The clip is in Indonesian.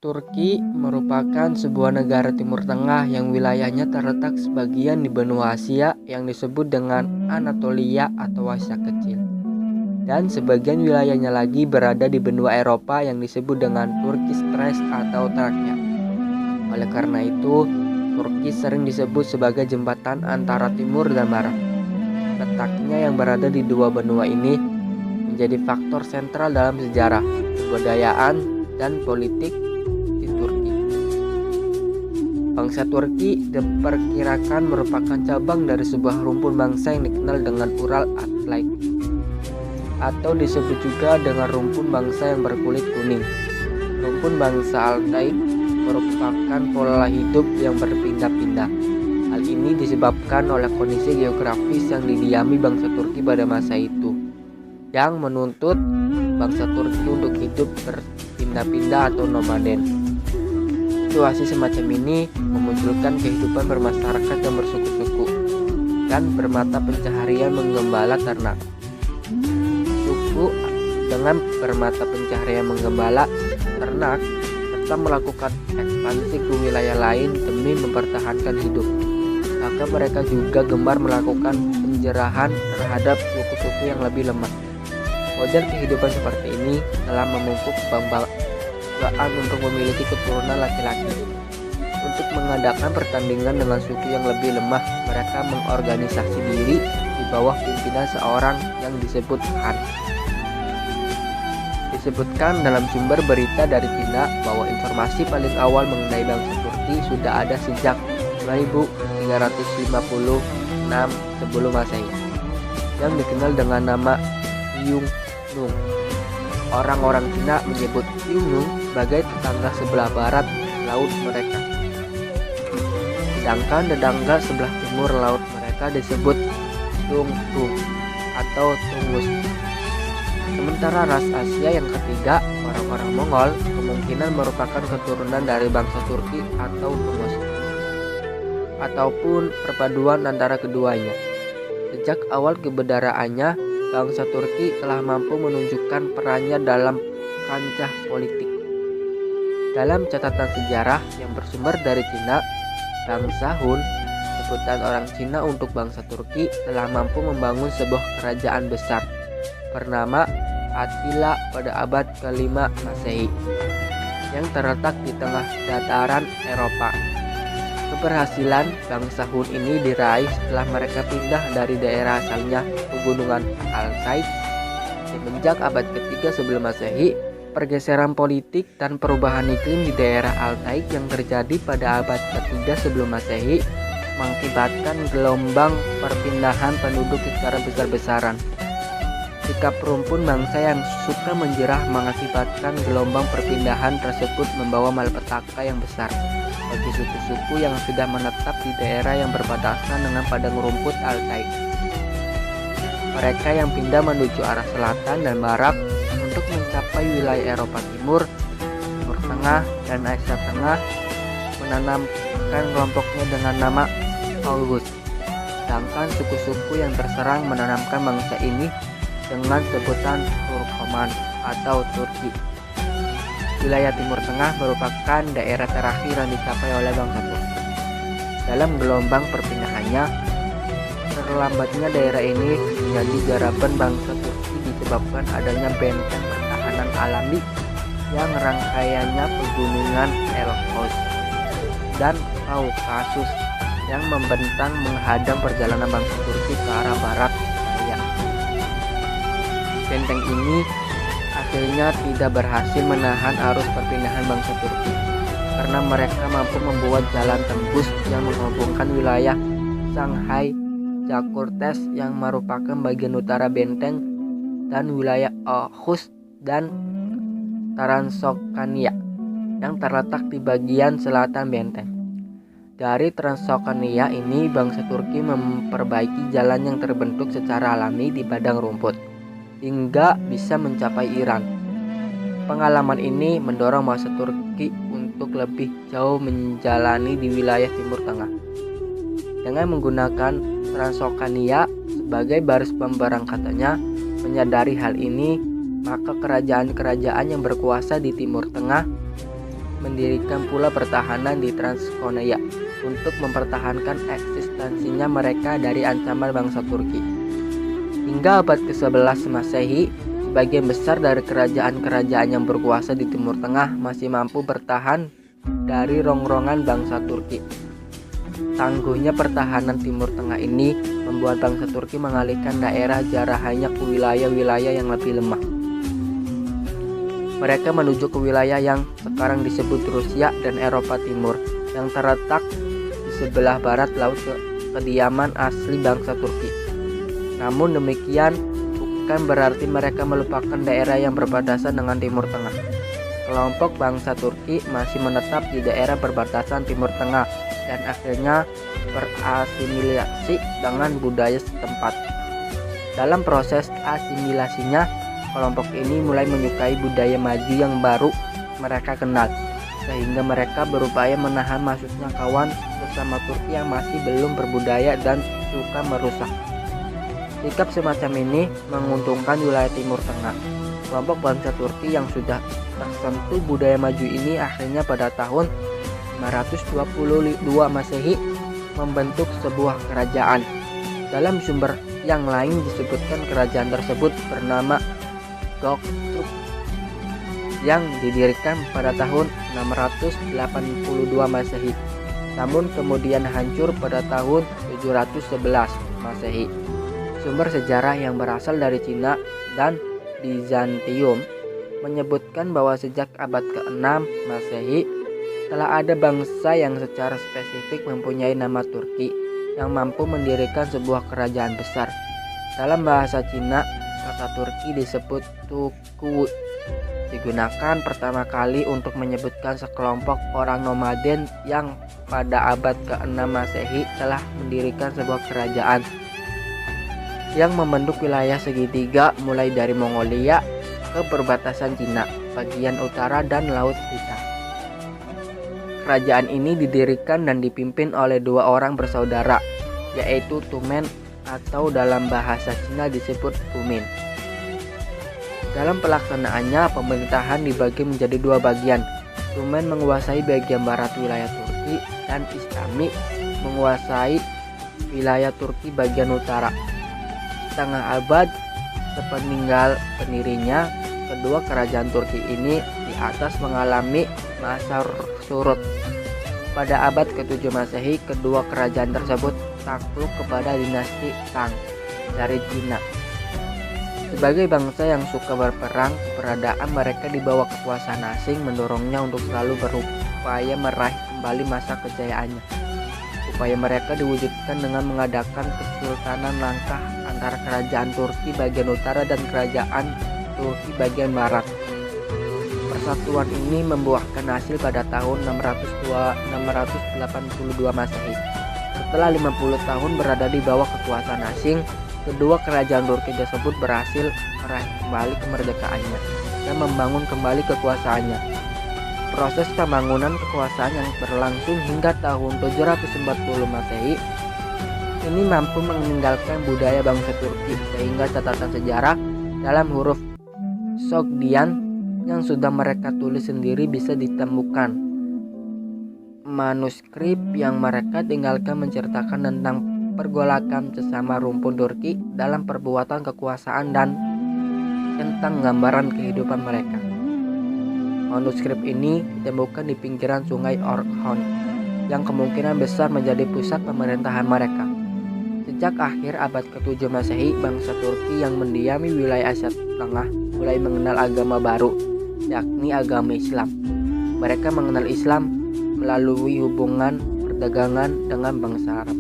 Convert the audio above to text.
Turki merupakan sebuah negara Timur Tengah yang wilayahnya terletak sebagian di benua Asia yang disebut dengan Anatolia atau Asia Kecil, dan sebagian wilayahnya lagi berada di benua Eropa yang disebut dengan Turkish Thrace atau Trakya. Oleh karena itu, Turki sering disebut sebagai jembatan antara timur dan barat. Letaknya yang berada di dua benua ini menjadi faktor sentral dalam sejarah, kebudayaan, dan politik di Turki. Bangsa Turki diperkirakan merupakan cabang dari sebuah rumpun bangsa yang dikenal dengan Ural Atlaik, atau disebut juga dengan rumpun bangsa yang berkulit kuning. Rumpun bangsa Altai merupakan pola hidup yang berpindah-pindah. Hal ini disebabkan oleh kondisi geografis yang didiami bangsa Turki pada masa itu, yang menuntut bangsa Turki untuk hidup berpindah-pindah atau nomaden. Situasi semacam ini memunculkan kehidupan bermasyarakat yang bersuku-suku dan bermata pencaharian menggembala ternak. Suku dengan bermata pencaharian menggembala ternak serta melakukan ekspansi ke wilayah lain demi mempertahankan hidup. Maka mereka juga gemar melakukan penjarahan terhadap suku-suku yang lebih lemah. Model kehidupan seperti ini telah memupuk kebanggaan untuk memiliki keturunan laki-laki. Untuk mengadakan pertandingan dengan suku yang lebih lemah, mereka mengorganisasi diri di bawah pimpinan seorang yang disebut Khan. Disebutkan dalam sumber berita dari Cina bahwa informasi paling awal mengenai bangsa Turki sudah ada sejak 2356 sebelum Masehi, yang dikenal dengan nama Yungnung. Orang-orang Cina menyebut Yungnung sebagai tetangga sebelah barat laut mereka, sedangkan tetangga sebelah timur laut mereka disebut Tungtung atau Tungus. Sementara ras Asia yang ketiga, orang-orang Mongol, kemungkinan merupakan keturunan dari bangsa Turki atau Tungus, ataupun perpaduan antara keduanya. Sejak awal keberadaaannya, bangsa Turki telah mampu menunjukkan perannya dalam kancah politik. Dalam catatan sejarah yang bersumber dari Cina, bangsa Hun, sebutan orang Cina untuk bangsa Turki, telah mampu membangun sebuah kerajaan besar bernama Attila pada abad ke-5 Masehi yang terletak di tengah dataran Eropa. Keberhasilan bangsa Hun ini diraih setelah mereka pindah dari daerah asalnya pegunungan Altai. Semenjak abad ke-3 sebelum Masehi, pergeseran politik dan perubahan iklim di daerah Altai yang terjadi pada abad ke-3 sebelum Masehi mengakibatkan gelombang perpindahan penduduk secara besar-besaran. Sikap rumpun bangsa yang suka menjerah mengakibatkan gelombang perpindahan tersebut membawa malapetaka yang besar bagi suku-suku yang sudah menetap di daerah yang berbatasan dengan padang rumput Altai. Mereka yang pindah menuju arah selatan dan barat untuk mencapai wilayah Eropa Timur, Timur Tengah, dan Asia Tengah menanamkan kelompoknya dengan nama August. Sedangkan suku-suku yang terserang menanamkan bangsa ini dengan sebutan Turkoman atau Turki. Wilayah Timur Tengah merupakan daerah terakhir yang dicapai oleh bangsa Turki. Dalam gelombang perpindahannya, terlambatnya daerah ini menjadi garapan bangsa Turki disebabkan adanya benteng pertahanan alami yang rangkaiannya pegunungan Elbrus dan Kaukasus yang membentang menghadang perjalanan bangsa Turki ke arah barat. Benteng ini akhirnya tidak berhasil menahan arus perpindahan bangsa Turki karena mereka mampu membuat jalan tembus yang menghubungkan wilayah Shanghai Jakurtes yang merupakan bagian utara benteng dan wilayah Oghuz dan Transokania yang terletak di bagian selatan benteng. Dari Transokania ini, bangsa Turki memperbaiki jalan yang terbentuk secara alami di padang rumput hingga bisa mencapai Iran. Pengalaman ini mendorong bangsa Turki untuk lebih jauh menjalani di wilayah Timur Tengah. Dengan menggunakan Transokania sebagai baris pemberangkatannya, menyadari hal ini, maka kerajaan-kerajaan yang berkuasa di Timur Tengah mendirikan pula pertahanan di Transkonea untuk mempertahankan eksistensinya mereka dari ancaman bangsa Turki. Hingga abad ke-11 Masehi, sebagian besar dari kerajaan-kerajaan yang berkuasa di Timur Tengah masih mampu bertahan dari rongrongan bangsa Turki. Tangguhnya pertahanan Timur Tengah ini membuat bangsa Turki mengalihkan daerah jarahannya ke wilayah-wilayah yang lebih lemah. Mereka menuju ke wilayah yang sekarang disebut Rusia dan Eropa Timur, yang terletak di sebelah barat laut kediaman asli bangsa Turki. Namun demikian bukan berarti mereka melupakan daerah yang berbatasan dengan Timur Tengah. Kelompok bangsa Turki masih menetap di daerah perbatasan Timur Tengah dan akhirnya berasimilasi dengan budaya setempat. Dalam proses asimilasinya, kelompok ini mulai menyukai budaya maju yang baru mereka kenal, sehingga mereka berupaya menahan masuknya kawan sesama Turki yang masih belum berbudaya dan suka merusak. Sikap semacam ini menguntungkan wilayah Timur Tengah. Kelompok bangsa Turki yang sudah tersentuh budaya maju ini akhirnya pada tahun 522 Masehi membentuk sebuah kerajaan. Dalam sumber yang lain disebutkan kerajaan tersebut bernama Göktürk yang didirikan pada tahun 682 Masehi, namun kemudian hancur pada tahun 711 Masehi. Sumber sejarah yang berasal dari Cina dan Bizantium menyebutkan bahwa sejak abad ke-6 Masehi telah ada bangsa yang secara spesifik mempunyai nama Turki yang mampu mendirikan sebuah kerajaan besar. Dalam bahasa Cina, kata Turki disebut Tuku, digunakan pertama kali untuk menyebutkan sekelompok orang nomaden yang pada abad ke-6 Masehi telah mendirikan sebuah kerajaan yang membentuk wilayah segitiga mulai dari Mongolia ke perbatasan Cina, bagian utara dan Laut Hitam. Kerajaan ini didirikan dan dipimpin oleh dua orang bersaudara, yaitu Tumen atau dalam bahasa Cina disebut Tumin. Dalam pelaksanaannya, pemerintahan dibagi menjadi dua bagian. Tumen menguasai bagian barat wilayah Turki dan Islami menguasai wilayah Turki bagian utara. Setengah abad sepeninggal pendirinya, kedua kerajaan Turki ini di atas mengalami masa surut. Pada abad ke-7 Masehi, kedua kerajaan tersebut takluk kepada dinasti Tang dari Cina. Sebagai bangsa yang suka berperang, keberadaan mereka di bawah kekuasaan asing mendorongnya untuk selalu berupaya meraih kembali masa kejayaannya. Upaya mereka diwujudkan dengan mengadakan kesultanan langkah antara kerajaan Turki bagian utara dan kerajaan Turki bagian barat. Persatuan ini membuahkan hasil pada tahun 682 Masehi. Setelah 50 tahun berada di bawah kekuasaan asing, kedua kerajaan Turki tersebut berhasil meraih kembali kemerdekaannya dan membangun kembali kekuasaannya. Proses pembangunan kekuasaan yang berlangsung hingga tahun 740 Masehi ini mampu meninggalkan budaya bangsa Turki, sehingga catatan sejarah dalam huruf Sogdian yang sudah mereka tulis sendiri bisa ditemukan. Manuskrip yang mereka tinggalkan menceritakan tentang pergolakan sesama rumpun Turki dalam perbuatan kekuasaan dan tentang gambaran kehidupan mereka. Manuskrip ini ditemukan di pinggiran sungai Orkhon yang kemungkinan besar menjadi pusat pemerintahan mereka. Sejak akhir abad ke-7 Masehi, bangsa Turki yang mendiami wilayah Asia Tengah mulai mengenal agama baru, yakni agama Islam. Mereka mengenal Islam melalui hubungan perdagangan dengan bangsa Arab.